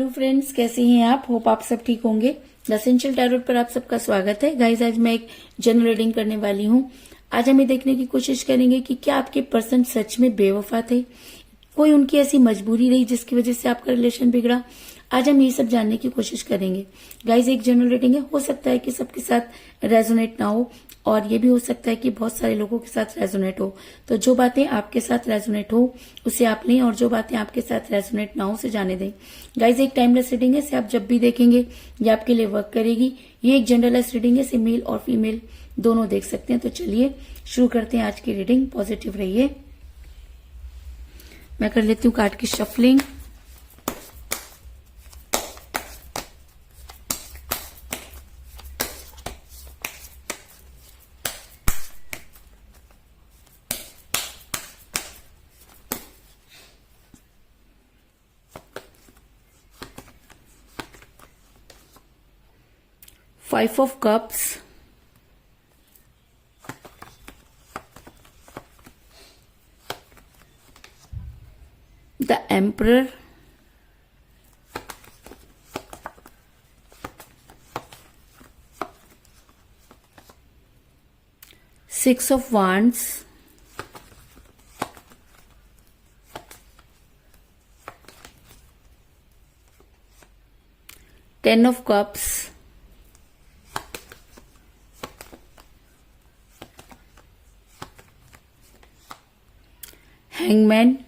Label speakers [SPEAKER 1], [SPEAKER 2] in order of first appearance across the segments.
[SPEAKER 1] Hello friends, कैसे हैं आप? होप आप सब ठीक होंगे। द एसेंशियल टैरोट पर आप सबका स्वागत है। गाइस, आज मैं एक जनरल रीडिंग करने वाली हूँ। आज हम ये देखने की कोशिश करेंगे कि क्या आपके पर्सन सच में बेवफा थे, कोई उनकी ऐसी मजबूरी रही जिसकी वजह से आपका रिलेशन बिगड़ा। आज हम ये सब जानने की कोशिश करेंगे। गाइस, एक जनरल रीडिंग है, हो सकता है कि सबके साथ रेजोनेट ना हो और ये भी हो सकता है कि बहुत सारे लोगों के साथ रेजोनेट हो। तो जो बातें आपके साथ रेजोनेट हो उसे आप लें और जो बातें आपके साथ रेजोनेट ना हो उसे जाने दें। गाइस, एक टाइमलेस रीडिंग है, इसे आप जब भी देखेंगे ये आपके लिए वर्क करेगी। ये एक जनरलेस रीडिंग है, इसे मेल और फीमेल दोनों देख सकते हैं। तो चलिए शुरू करते हैं आज की रीडिंग। पॉजिटिव रहिए। मैं कर लेती हूँ कार्ड की shuffling. Five of Cups, the Emperor, Six of Wands, Ten of Cups, Hangman,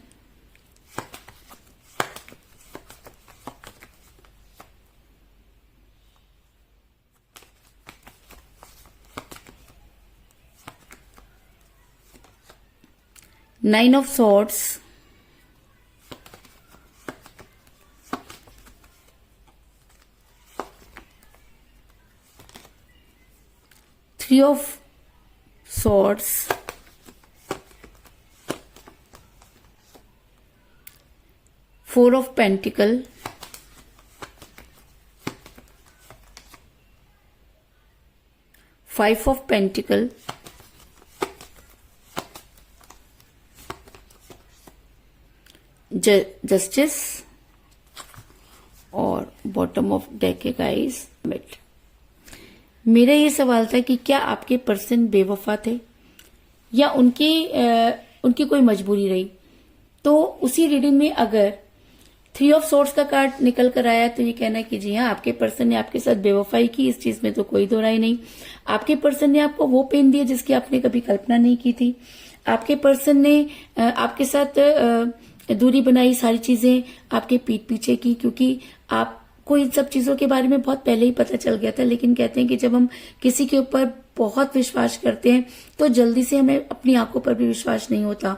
[SPEAKER 1] Nine of Swords, Three of Swords, Four of Pentacle, Five of Pentacle, justice और बॉटम ऑफ डेक है guys मिट। मेरा ये सवाल था कि क्या आपके पर्सन बेवफा थे या उनकी कोई मजबूरी रही। तो उसी रीडिंग में अगर थ्री ऑफ सोर्ड्स का कार्ड निकल कर आया तो ये कहना है कि जी हाँ, आपके पर्सन ने आपके साथ बेवफाई की, इस चीज में तो कोई दो राय नहीं। आपके पर्सन ने आपको वो पेन दिया जिसकी आपने कभी कल्पना नहीं की थी। आपके पर्सन ने आपके साथ दूरी बनाई, सारी चीजें आपके पीठ पीछे की, क्योंकि आपको इन सब चीजों के बारे में बहुत पहले ही पता चल गया था। लेकिन कहते हैं कि जब हम किसी के ऊपर बहुत विश्वास करते हैं तो जल्दी से हमें अपनी आंखों पर भी विश्वास नहीं होता।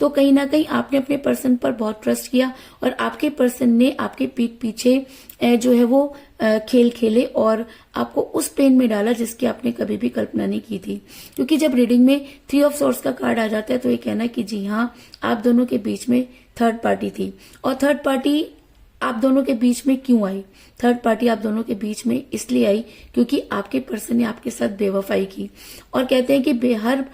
[SPEAKER 1] तो कहीं ना कहीं आपने अपने पर्सन पर बहुत ट्रस्ट किया और आपके पर्सन ने आपके पीठ पीछे जो है वो खेल खेले और आपको उस पेन में डाला जिसकी आपने कभी भी कल्पना नहीं की थी। क्योंकि जब रीडिंग में थ्री ऑफ सोर्ड्स का कार्ड आ जाता है तो ये कहना कि जी हाँ, आप दोनों के बीच में थर्ड पार्टी थी। और थर्ड पार्टी आप दोनों के बीच में क्यों आई? थर्ड पार्टी आप दोनों के बीच में इसलिए आई क्योंकि आपके पर्सन ने आपके साथ बेवफाई की। और कहते हैं कि हर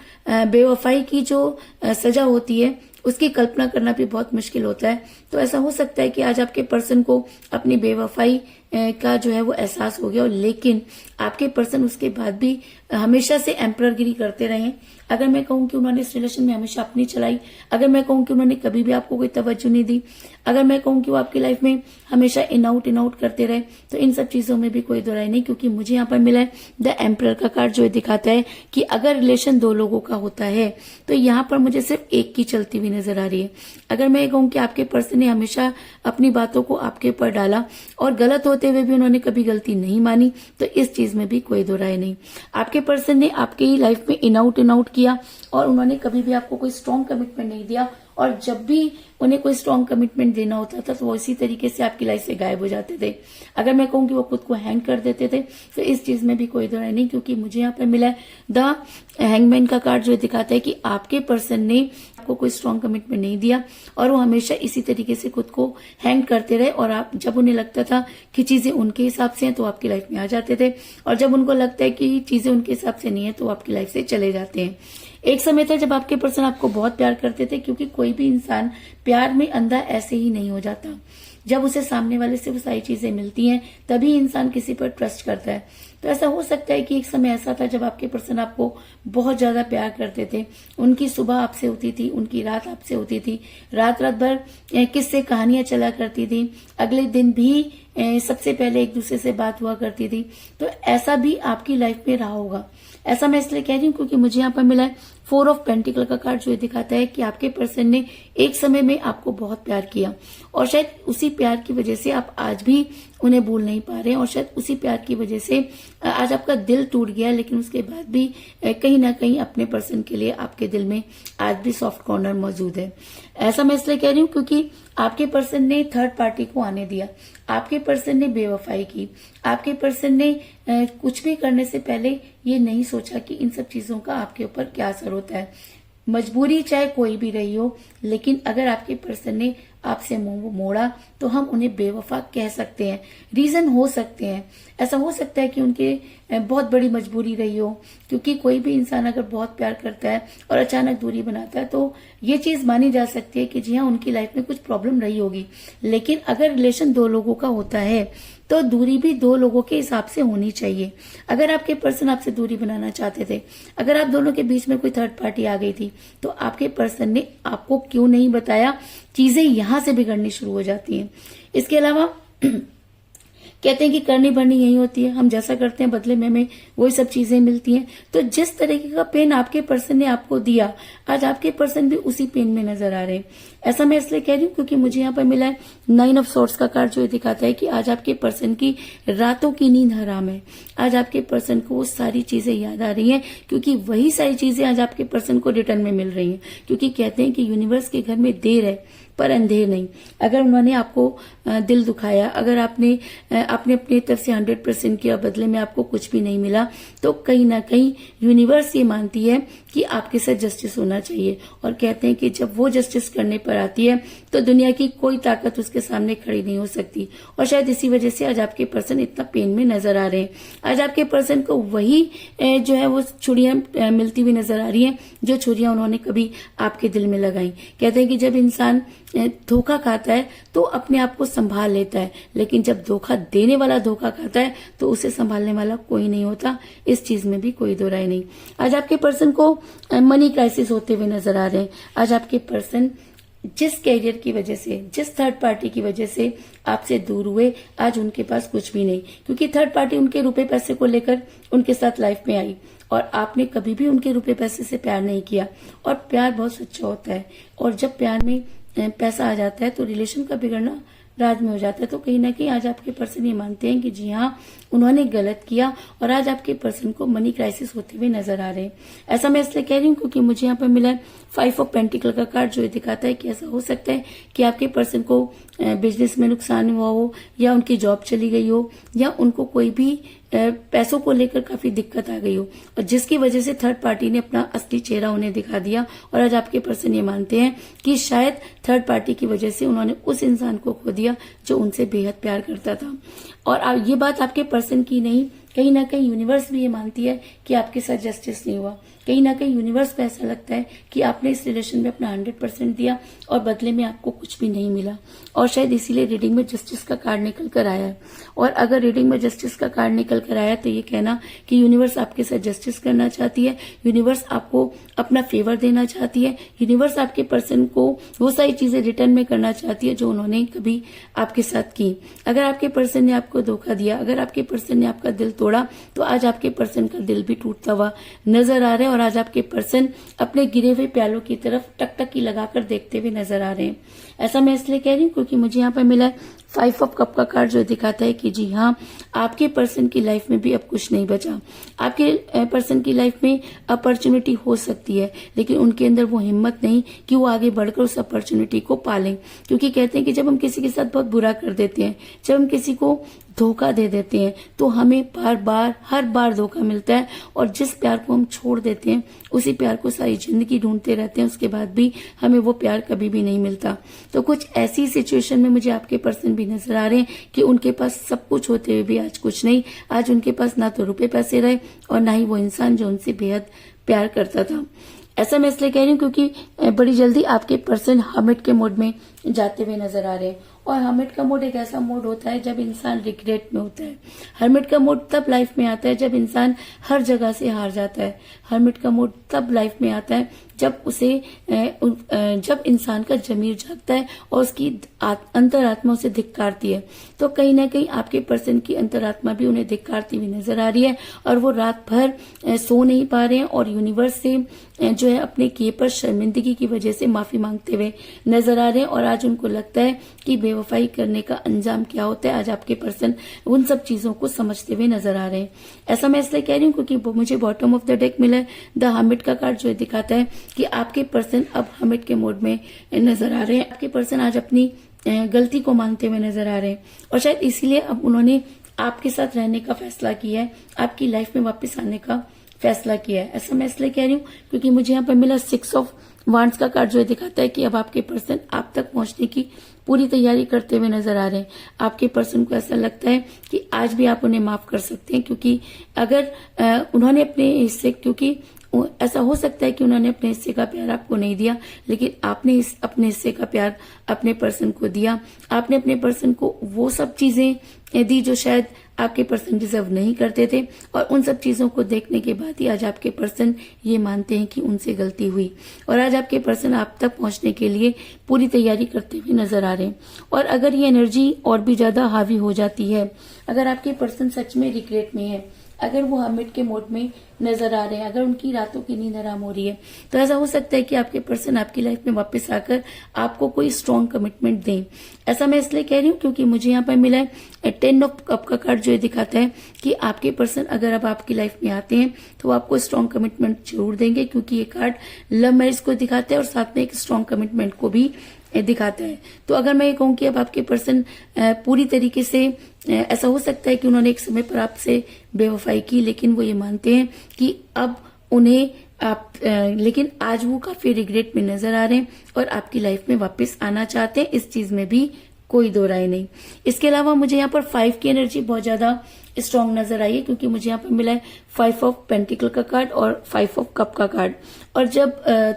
[SPEAKER 1] बेवफाई की जो सजा होती है उसकी कल्पना करना भी बहुत मुश्किल होता है। तो ऐसा हो सकता है कि आज आपके पर्सन को अपनी बेवफाई का जो है वो एहसास हो गया, लेकिन आपके पर्सन उसके बाद भी हमेशा से एम्पररगिरी करते रहे। अगर मैं कहूं कि उन्होंने इस रिलेशन में हमेशा अपनी चलाई, अगर मैं कहूं कि उन्होंने कभी भी आपको कोई तवज्जो नहीं दी, अगर मैं कहूं कि वो आपकी लाइफ में हमेशा इन आउट करते रहे, तो इन सब चीजों में भी कोई दो राय नहीं। क्योंकि मुझे यहाँ पर मिला है द एम्परर का कार्ड, जो दिखाता है कि अगर रिलेशन दो लोगों का होता है तो यहाँ पर मुझे सिर्फ एक की चलती हुई नजर आ रही है। अगर मैं कहूं कि आपके पर्सन ने हमेशा अपनी बातों को आपके ऊपर डाला और गलत होते हुए भी उन्होंने कभी गलती नहीं मानी, तो इस चीज में भी कोई दो राय नहीं। आपके पर्सन ने आपकी ही लाइफ में इन आउट किया और उन्होंने कभी भी आपको कोई स्ट्रॉन्ग कमिटमेंट नहीं दिया। और जब भी उन्हें कोई स्ट्रॉन्ग कमिटमेट देना होता था तो वो इसी तरीके से आपकी लाइफ से गायब हो जाते थे। अगर मैं कहूं कि वो खुद को हैंग कर देते थे तो इस चीज में भी कोई दो राय नहीं। क्योंकि मुझे यहाँ पर मिला है द हैंगमैन का कार्ड, जो दिखाता है कि आपके पर्सन ने आपको कोई स्ट्रॉन्ग कमिटमेंट नहीं दिया और वो हमेशा इसी तरीके से खुद को हैंग करते रहे। और आप जब उन्हें लगता था कि चीजें उनके हिसाब से हैं तो आपकी लाइफ में आ जाते थे, और जब उनको लगता है कि चीजें उनके हिसाब से नहीं है तो आपकी लाइफ से चले जाते हैं। एक समय था जब आपके पर्सन आपको बहुत प्यार करते थे, क्योंकि कोई भी इंसान प्यार में अंधा ऐसे ही नहीं हो जाता। जब उसे सामने वाले से वो सारी चीजें मिलती हैं तभी इंसान किसी पर ट्रस्ट करता है। तो ऐसा हो सकता है कि एक समय ऐसा था जब आपके पर्सन आपको बहुत ज्यादा प्यार करते थे, उनकी सुबह आपसे होती थी, उनकी रात आपसे होती थी, रात रात भर किससे कहानियां चला करती थी, अगले दिन भी सबसे पहले एक दूसरे से बात हुआ करती थी। तो ऐसा भी आपकी लाइफ में रहा होगा। ऐसा मैं इसलिए कह रही हूँ क्योंकि मुझे यहाँ पर मिला है 4 ऑफ पेंटिकल का कार्ड, जो ये दिखाता है कि आपके पर्सन ने एक समय में आपको बहुत प्यार किया और शायद उसी प्यार की वजह से आप आज भी उन्हें भूल नहीं पा रहे हैं, और शायद उसी प्यार की वजह से आज आपका दिल टूट गया, लेकिन उसके बाद भी कहीं ना कहीं अपने पर्सन के लिए आपके दिल में आज भी सॉफ्ट कॉर्नर मौजूद है। ऐसा मैं इसलिए कह रही हूँ क्योंकि आपके पर्सन ने थर्ड पार्टी को आने दिया, आपके पर्सन ने बेवफाई की, आपके पर्सन ने कुछ भी करने से पहले ये नहीं सोचा कि इन सब चीजों का आपके ऊपर क्या असर होता है। मजबूरी चाहे कोई भी रही हो, लेकिन अगर आपके पर्सन ने आपसे मुंह मोड़ा तो हम उन्हें बेवफा कह सकते हैं। रीजन हो सकते हैं, ऐसा हो सकता है कि उनके बहुत बड़ी मजबूरी रही हो, क्योंकि कोई भी इंसान अगर बहुत प्यार करता है और अचानक दूरी बनाता है तो ये चीज मानी जा सकती है कि जी हाँ, उनकी लाइफ में कुछ प्रॉब्लम रही होगी। लेकिन अगर रिलेशन 2 लोगों का होता है तो दूरी भी 2 लोगों के हिसाब से होनी चाहिए। अगर आपके पर्सन आपसे दूरी बनाना चाहते थे, अगर आप दोनों के बीच में कोई थर्ड पार्टी आ गई थी, तो आपके पर्सन ने आपको क्यों नहीं बताया, चीजें यहां से बिगड़नी शुरू हो जाती हैं। इसके अलावा कहते हैं कि करनी भरनी यही होती है, हम जैसा करते हैं बदले में हमें वही सब चीजें मिलती हैं। तो जिस तरीके का पेन आपके पर्सन ने आपको दिया, आज आपके पर्सन भी उसी पेन में नजर आ रहे हैं। ऐसा मैं इसलिए कह रही हूँ क्योंकि मुझे यहाँ पर मिला है 9 ऑफ सॉर्ड्स का कार्ड, जो ये दिखाता है कि आज आपके पर्सन की रातों की नींद हराम है। आज आपके पर्सन को वो सारी चीजें याद आ रही हैं, क्योंकि वही सारी चीजें आज आपके पर्सन को रिटर्न में मिल रही हैं। क्योंकि कहते हैं कि यूनिवर्स के घर में देर है पर अंधेर नहीं। अगर उन्होंने आपको दिल दुखाया, अगर आपने अपनी तरफ से 100% किया, बदले में आपको कुछ भी नहीं मिला, तो कहीं ना कहीं यूनिवर्स ये मानती है कि आपके साथ जस्टिस होना चाहिए। और कहते हैं कि जब वो जस्टिस करने पर आती है तो दुनिया की कोई ताकत उसके सामने खड़ी नहीं हो सकती। और शायद इसी वजह से आज आपके पर्सन इतना पेन में नजर आ रहे हैं। आज आपके पर्सन को वही जो है वो छुरियां मिलती हुई नजर आ रही हैं, जो छुरियां उन्होंने कभी आपके दिल में लगाई। कहते हैं कि जब इंसान धोखा खाता है तो अपने आप को संभाल लेता है, लेकिन जब धोखा देने वाला धोखा खाता है तो उसे संभालने वाला कोई नहीं होता। इस चीज में भी कोई दो राय नहीं। आज आपके पर्सन को मनी क्राइसिस होते हुए नजर आ रहे हैं। आज आपके पर्सन जिस कैरियर की वजह से, जिस थर्ड पार्टी की वजह से आपसे दूर हुए, आज उनके पास कुछ भी नहीं, क्योंकि थर्ड पार्टी उनके रुपए पैसे को लेकर उनके साथ लाइफ में आई और आपने कभी भी उनके रुपए पैसे से प्यार नहीं किया। और प्यार बहुत सच्चा होता है, और जब प्यार में पैसा आ जाता है तो रिलेशन का बिगड़ना राज में हो जाता है। तो कहीं ना कहीं आज आपके पर्सन ये मानते हैं कि जी हाँ, उन्होंने गलत किया, और आज आपके पर्सन को मनी क्राइसिस होते हुए नजर आ रहे हैं। ऐसा मैं इसलिए कह रही हूँ क्योंकि मुझे यहाँ पर मिला है 5 ऑफ पेंटिकल का कार्ड, जो दिखाता है कि ऐसा हो सकता है कि आपके पर्सन को बिजनेस में नुकसान हुआ हो, या उनकी जॉब चली गई हो, या उनको कोई भी पैसों को लेकर काफी दिक्कत आ गई हो, और जिसकी वजह से थर्ड पार्टी ने अपना असली चेहरा उन्हें दिखा दिया। और आज आपके पर्सन ये मानते हैं कि शायद थर्ड पार्टी की वजह से उन्होंने उस इंसान को खो दिया जो उनसे बेहद प्यार करता था। और ये बात आपके पर्सन की नहीं, कहीं ना कहीं यूनिवर्स भी ये मानती है कि आपके साथ जस्टिस नहीं हुआ। कहीं ना कहीं यूनिवर्स को ऐसा लगता है कि आपने इस रिलेशन में अपना 100% दिया और बदले में आपको कुछ भी नहीं मिला, और शायद इसीलिए रीडिंग में जस्टिस का कार्ड निकल कर आया है। और अगर रीडिंग में जस्टिस का कार्ड निकल कर आया तो ये कहना कि यूनिवर्स आपके साथ जस्टिस करना चाहती है, यूनिवर्स आपको अपना फेवर देना चाहती है, यूनिवर्स आपके पर्सन को वो सारी चीजें रिटर्न में करना चाहती है जो उन्होंने कभी आपके साथ की। अगर आपके पर्सन ने आपको धोखा दिया, अगर आपके पर्सन ने आपका दिल तोड़ा, तो आज आपके पर्सन का दिल भी टूटता हुआ नजर आ रहा है, और आज आपके पर्सन अपने गिरे हुए प्यालों की तरफ टकटकी लगाकर देखते हुए नजर आ रहे हैं। ऐसा मैं इसलिए कह रही हूँ क्योंकि मुझे यहाँ पर मिला है 5 ऑफ कप का कार्ड, जो दिखाता है कि जी हाँ, आपके पर्सन की लाइफ में भी अब कुछ नहीं बचा। आपके पर्सन की लाइफ में अपॉर्चुनिटी हो सकती है, लेकिन उनके अंदर वो हिम्मत नहीं कि वो आगे बढ़कर उस अपॉर्चुनिटी को पालें। क्योंकि कहते हैं कि जब हम किसी के साथ बहुत बुरा कर देते हैं, जब हम किसी को धोखा दे देते हैं, तो हमें हर बार धोखा मिलता है, और जिस प्यार को हम छोड़ देते हैं उसी प्यार को सारी जिंदगी ढूंढते रहते हैं, उसके बाद भी हमें वो प्यार कभी भी नहीं मिलता। तो कुछ ऐसी सिचुएशन में मुझे आपके पर्सन भी नजर आ रहे हैं कि उनके पास सब कुछ होते हुए भी आज कुछ नहीं। आज उनके पास ना तो रुपए पैसे रहे और ना ही वो इंसान जो उनसे बेहद प्यार करता था। ऐसा मैं इसलिए कह रही हूँ क्योंकि बड़ी जल्दी आपके पर्सन हर्मिट के मोड में जाते हुए नजर आ रहे हैं, और हर्मिट का मोड एक ऐसा मोड होता है जब इंसान रिग्रेट में होता है। हर्मिट का मोड तब लाइफ में आता है जब इंसान हर जगह से हार जाता है। हर्मिट का मोड तब लाइफ में आता है जब जब इंसान का जमीर जागता है और उसकी अंतरात्मा उसे धिक्कारती है। तो कहीं ना कहीं आपके पर्सन की अंतरात्मा भी उन्हें धिक्कारती हुई नजर आ रही है और वो रात भर सो नहीं पा रहे हैं और यूनिवर्स से जो है अपने किए पर शर्मिंदगी की वजह से माफी मांगते हुए नजर आ रहे हैं। और आज उनको लगता है कि बेवफाई करने का अंजाम क्या होता है। आज आपके पर्सन उन सब चीजों को समझते हुए नजर आ रहे हैं। ऐसा मैं इसलिए कह रही हूँ क्योंकि मुझे बॉटम ऑफ द डेक मिला है द हर्मिट का कार्ड, जो दिखाता है कि आपके पर्सन अब हर्मिट के मोड में नजर आ रहे हैं। आपके पर्सन आज अपनी गलती को मानते हुए नजर आ रहे हैं और शायद इसीलिए अब उन्होंने आपके साथ रहने का फैसला किया है, आपकी लाइफ में वापस आने का फैसला किया है। ऐसा मैं इसलिए कह रही हूँ क्योंकि मुझे यहाँ पर मिला 6 ऑफ वांड्स का कार्ड, जो दिखाता है कि अब आपके पर्सन आप तक पहुंचने की पूरी तैयारी करते हुए नजर आ रहे हैं। आपके पर्सन को ऐसा लगता है कि आज भी आप उन्हें माफ कर सकते हैं, क्योंकि अगर उन्होंने अपने हिस्से, क्योंकि ऐसा हो सकता है कि उन्होंने अपने हिस्से का प्यार आपको नहीं दिया, लेकिन आपने अपने हिस्से का प्यार अपने पर्सन को दिया। आपने अपने पर्सन को वो सब चीजें दी जो शायद आपके पर्सन डिजर्व नहीं करते थे, और उन सब चीजों को देखने के बाद ही आज आपके पर्सन ये मानते हैं कि उनसे गलती हुई, और आज आपके पर्सन आप तक पहुंचने के लिए पूरी तैयारी करते हुए नजर आ रहे हैं। और अगर ये एनर्जी और भी ज्यादा हावी हो जाती है, अगर आपके पर्सन सच में रिग्रेट में है, अगर वो हर्मिट के मोड में नजर आ रहे हैं, अगर उनकी रातों की नींद हराम हो रही है, तो ऐसा हो सकता है कि आपके पर्सन आपकी लाइफ में वापस आकर आपको कोई स्ट्रॉन्ग कमिटमेंट दें। ऐसा मैं इसलिए कह रही हूँ क्योंकि मुझे यहाँ पर मिला है 10 ऑफ कप का कार्ड, जो दिखाता है कि आपके पर्सन अगर अब आपकी लाइफ में आते हैं तो वो आपको स्ट्रॉन्ग कमिटमेंट जरूर देंगे, क्योंकि ये कार्ड लव मैरिज को दिखाता है और साथ में एक स्ट्रॉन्ग कमिटमेंट को भी दिखाता है। तो अगर मैं ये कहूँ कि अब आपके पर्सन पूरी तरीके से, ऐसा हो सकता है कि उन्होंने एक समय पर आपसे बेवफाई की, लेकिन वो ये मानते हैं कि अब उन्हें लेकिन आज वो काफी रिग्रेट में नजर आ रहे हैं और आपकी लाइफ में वापस आना चाहते हैं। इस चीज में भी कोई दो राय नहीं। इसके अलावा मुझे यहाँ पर 5 की एनर्जी बहुत ज्यादा स्ट्रांग नजर आई है, क्योंकि मुझे यहाँ पर मिला है 5 ऑफ पेंटिकल का कार्ड और 5 ऑफ कप का कार्ड। और जब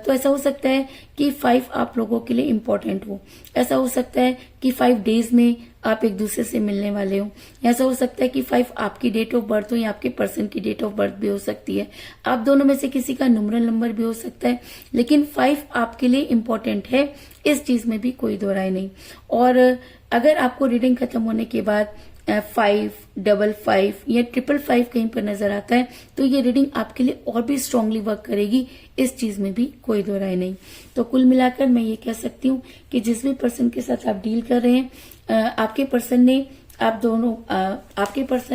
[SPEAKER 1] तो ऐसा हो सकता है कि 5 आप लोगों के लिए इम्पोर्टेंट हो, ऐसा हो सकता है कि 5 डेज में आप एक दूसरे से मिलने वाले हो, ऐसा हो सकता है कि 5 आपकी डेट ऑफ बर्थ हो या आपके पर्सन की डेट ऑफ बर्थ भी हो सकती है, आप दोनों में से किसी का न्यूमरल नंबर भी हो सकता है, लेकिन 5 आपके लिए इम्पोर्टेंट है, इस चीज में भी कोई दो राय नहीं। और अगर आपको रीडिंग खत्म होने के बाद 5, 55 या 555 कहीं पर नजर आता है, तो ये रीडिंग आपके लिए और भी स्ट्रांगली वर्क करेगी, इस चीज में भी कोई दो राय नहीं। तो कुल मिलाकर मैं ये कह सकती हूँ कि जिस भी पर्सन के साथ आप डील कर रहे हैं, आपके पर्सन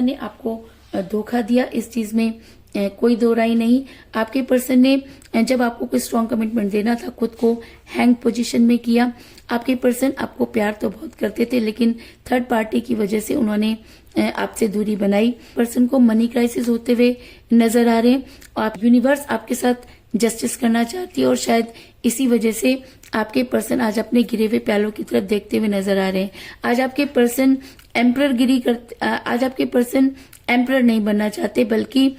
[SPEAKER 1] ने आपको धोखा दिया, इस चीज में कोई दो राय नहीं। आपके पर्सन ने जब आपको कोई स्ट्रॉन्ग कमिटमेंट देना था, खुद को हैंग पोजीशन में किया। आपके पर्सन आपको प्यार तो बहुत करते थे, लेकिन थर्ड पार्टी की वजह से उन्होंने आपसे दूरी बनाई। पर्सन को मनी क्राइसिस होते हुए नजर आ रहे हैं। आप यूनिवर्स आपके साथ जस्टिस करना चाहती है, और शायद इसी वजह से आपके पर्सन आज अपने गिरे हुए प्यालों की तरफ देखते हुए नजर आ रहे हैं। आज आपके पर्सन आज आपके पर्सन एम्परर नहीं बनना चाहते, बल्कि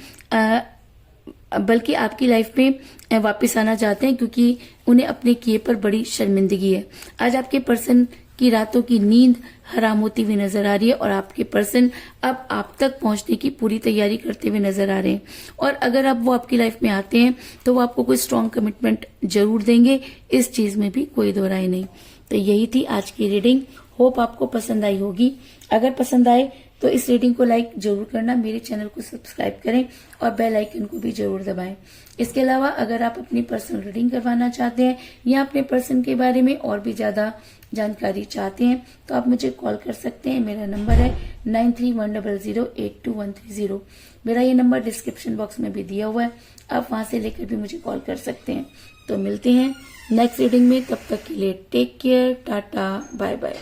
[SPEAKER 1] आपकी लाइफ में वापस आना चाहते हैं, क्योंकि उन्हें अपने किए पर बड़ी शर्मिंदगी है। आज आपके पर्सन की रातों की नींद हराम होती हुई नजर आ रही है, और आपके पर्सन अब आप तक पहुंचने की पूरी तैयारी करते हुए नजर आ रहे हैं। और अगर अब वो आपकी लाइफ में आते हैं तो वो आपको कोई स्ट्रॉन्ग कमिटमेंट जरूर देंगे, इस चीज में भी कोई दो राय नहीं। तो यही थी आज की रीडिंग। होप आपको पसंद आई होगी। अगर पसंद आए तो इस रीडिंग को लाइक जरूर करना, मेरे चैनल को सब्सक्राइब करें और बेल आइकन को भी जरूर दबाएं। इसके अलावा अगर आप अपनी पर्सनल रीडिंग करवाना चाहते हैं या अपने पर्सन के बारे में और भी ज्यादा जानकारी चाहते हैं, तो आप मुझे कॉल कर सकते हैं। मेरा नंबर है 9310082130। मेरा ये नंबर डिस्क्रिप्शन बॉक्स में भी दिया हुआ है, आप वहां से लेकर भी मुझे कॉल कर सकते हैं। तो मिलते हैं नेक्स्ट रीडिंग में, तब तक के लिए take care, tata, bye bye.